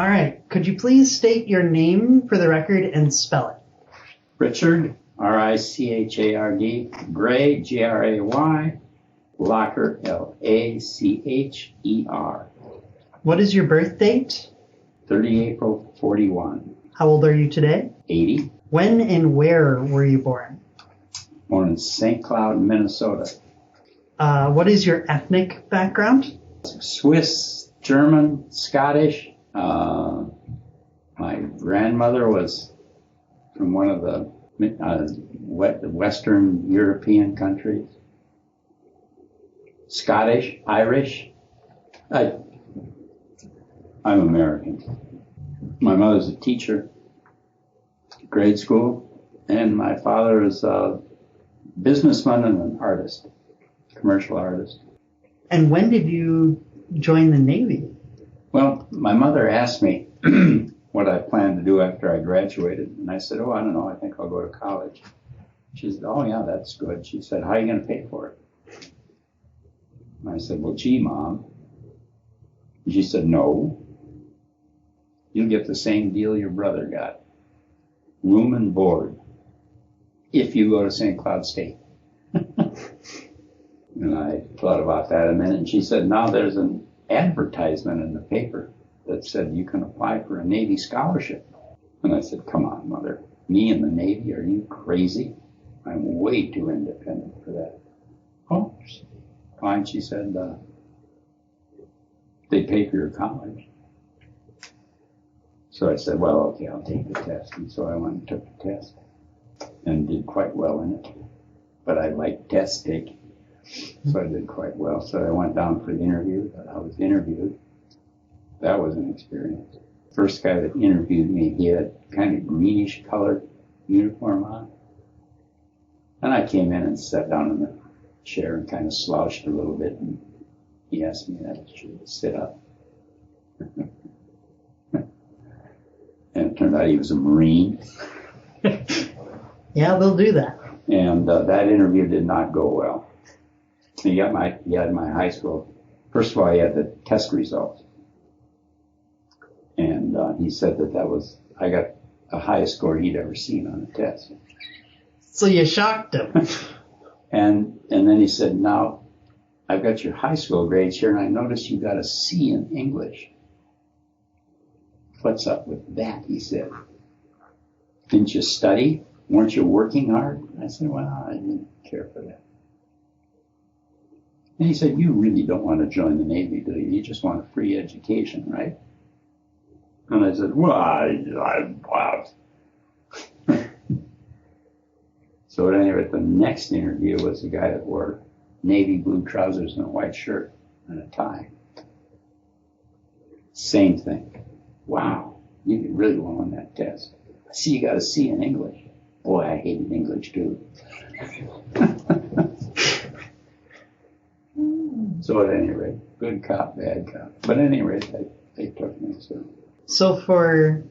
All right. Could you please state your name for the record and spell it? Richard, R-I-C-H-A-R-D, Gray, G-R-A-Y, Laucher, L-A-C-H-E-R. What is your birth date? 30 April 41. How old are you today? 80. When and where were you born? Born in St. Cloud, Minnesota. What is your ethnic background? Swiss, German, Scottish. My grandmother was from one of the Western European countries. Scottish, Irish. I'm American. My mother's a teacher, grade school, and my father is a businessman and an artist, commercial artist. And when did you join the Navy? Well, my mother asked me what I planned to do after I graduated, and I said, I don't know, I think I'll go to college. She said, oh yeah, that's good. She said, how are you going to pay for it? And I said, well, gee, Mom. And she said, no. You'll get the same deal your brother got. Room and board. If you go to St. Cloud State. And I thought about that a minute, and she said, now there's an advertisement in the paper that said you can apply for a Navy scholarship. And I said, come on, Mother. Me in the Navy? Are you crazy? I'm way too independent for that. Oh, fine, she said. They pay for your college. So I said, well, okay, I'll take the test. And so I went and took the test and did quite well in it. But I like test taking. So I did quite well. So I went down for the interview. I was interviewed. That was an experience. First guy that interviewed me, he had kind of greenish colored uniform on. And I came in and sat down in the chair and kind of slouched a little bit. And he asked me that I should sit up. And it turned out he was a Marine. Yeah, they'll do that. And that interview did not go well. He had my high school. First of all, he had the test results. And he said that I got the highest score he'd ever seen on a test. So you shocked him. And then he said, now, I've got your high school grades here, and I noticed you got a C in English. What's up with that, he said. Didn't you study? Weren't you working hard? I said, well, I didn't care for that. And he said, you really don't want to join the Navy, do you? You just want a free education, right? And I said, well, wow. So at any rate, the next interview was a guy that wore navy blue trousers and a white shirt and a tie. Same thing. Wow, you did really well on that test. I see you got a C in English. Boy, I hated English too. So at any rate, good cop, bad cop. But at any rate, they took me. So for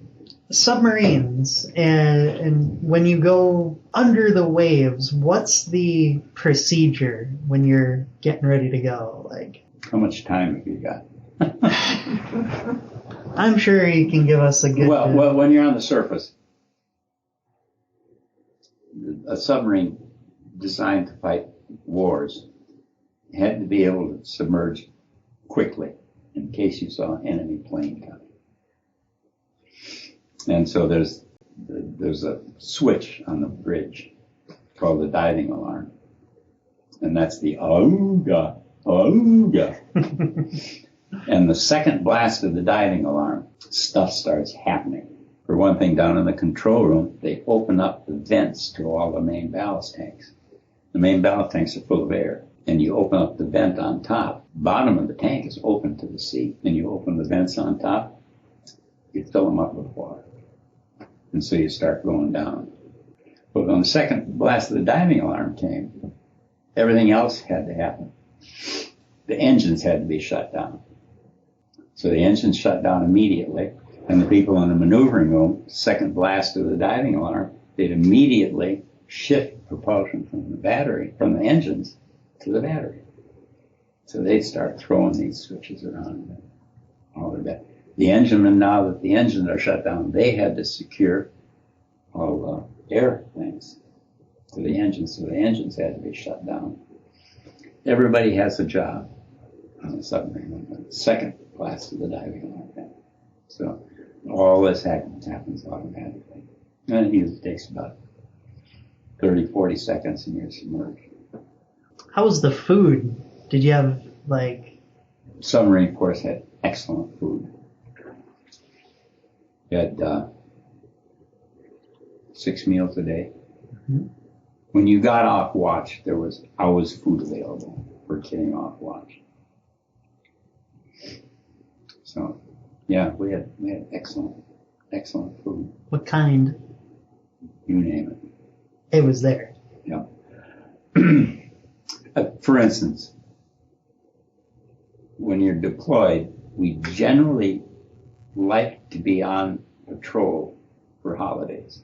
submarines, and when you go under the waves, what's the procedure when you're getting ready to go? Like, how much time have you got? I'm sure you can give us a good... Well, when you're on the surface, a submarine designed to fight wars had to be able to submerge quickly in case you saw an enemy plane coming. And so there's a switch on the bridge called the diving alarm. And that's the auga, auga. And the second blast of the diving alarm, stuff starts happening. For one thing, down in the control room, they open up the vents to all the main ballast tanks. The main ballast tanks are full of air. And you open up the vent on top. Bottom of the tank is open to the sea. And you open the vents on top, you fill them up with water. And so you start going down. But when the second blast of the diving alarm came, everything else had to happen. The engines had to be shut down. So the engines shut down immediately. And the people in the maneuvering room, second blast of the diving alarm, they'd immediately shift propulsion from the engines to the battery. So they'd start throwing these switches around all their back. The enginemen, now that the engines are shut down, they had to secure all air things to the engines, so the engines had to be shut down. Everybody has a job on the submarine, second class of the diving like that. So all this happens automatically. And it usually takes about 30, 40 seconds and you're submerged. How was the food? Did you have, like... Submarine, of course, had excellent food. You had 6 meals a day. Mm-hmm. When you got off watch, there was always food available for getting off watch. So, yeah, we had excellent food. What kind? You name it. It was there. Yeah. For instance, when you're deployed, we generally like to be on patrol for holidays.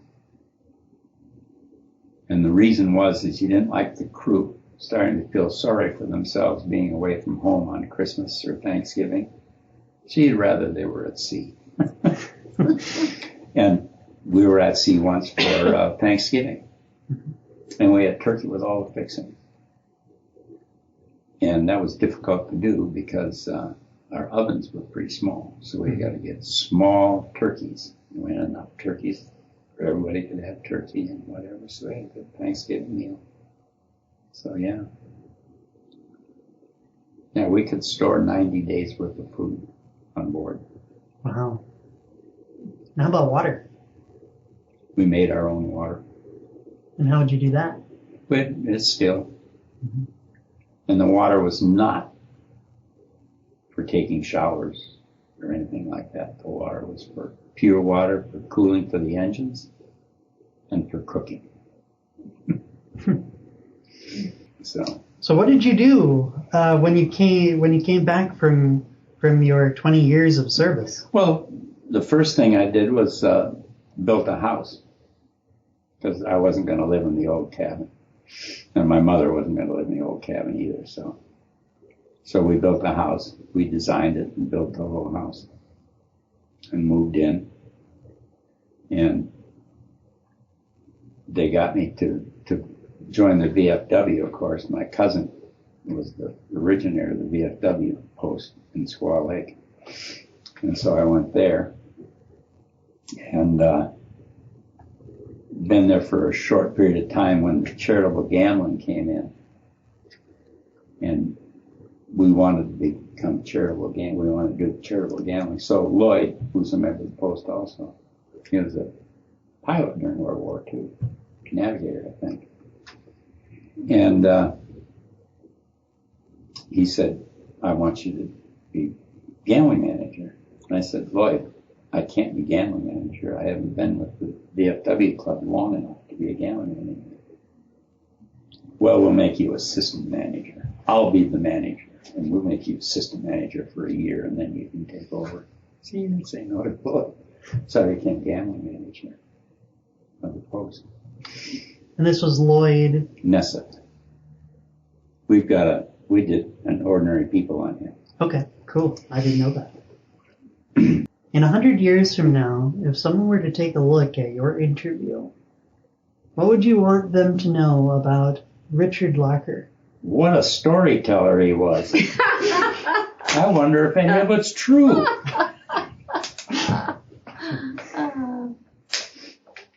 And the reason was that you didn't like the crew starting to feel sorry for themselves being away from home on Christmas or Thanksgiving. So you'd rather they were at sea. And we were at sea once for Thanksgiving. And we had turkey with all the fixings. And that was difficult to do because our ovens were pretty small. So we got to get small turkeys. We had enough turkeys for everybody could have turkey and whatever. So we had a good Thanksgiving meal. So yeah. Yeah, we could store 90 days worth of food on board. Wow. And how about water? We made our own water. And how would you do that? But it's still. Mm-hmm. And the water was not for taking showers or anything like that. The water was for pure water, for cooling for the engines, and for cooking. So what did you do when you came back from your 20 years of service? Well, the first thing I did was built a house because I wasn't going to live in the old cabin. And my mother wasn't going to live in the old cabin either, so we built a house. We designed it and built the whole house and moved in. And they got me to join the VFW, of course. My cousin was the originator of the VFW post in Squaw Lake. And so I went there and been there for a short period of time when charitable gambling came in. And we wanted to become charitable gambling. We wanted to do charitable gambling. So Lloyd, who's a member of the post also, he was a pilot during World War II, navigator, I think. And he said, I want you to be gambling manager. And I said, Lloyd, I can't be gambling manager. I haven't been with the VFW club long enough to be a gambling manager. Well, we'll make you assistant manager. I'll be the manager, and we'll make you assistant manager for a year, and then you can take over. So you didn't say no to Lloyd. So I became gambling manager of the post. And this was Lloyd Nessett. We did an ordinary people on him. Okay, cool. I didn't know that. In 100 years from now, if someone were to take a look at your interview, what would you want them to know about Richard Laucher? What a storyteller he was. I wonder if any of it's true.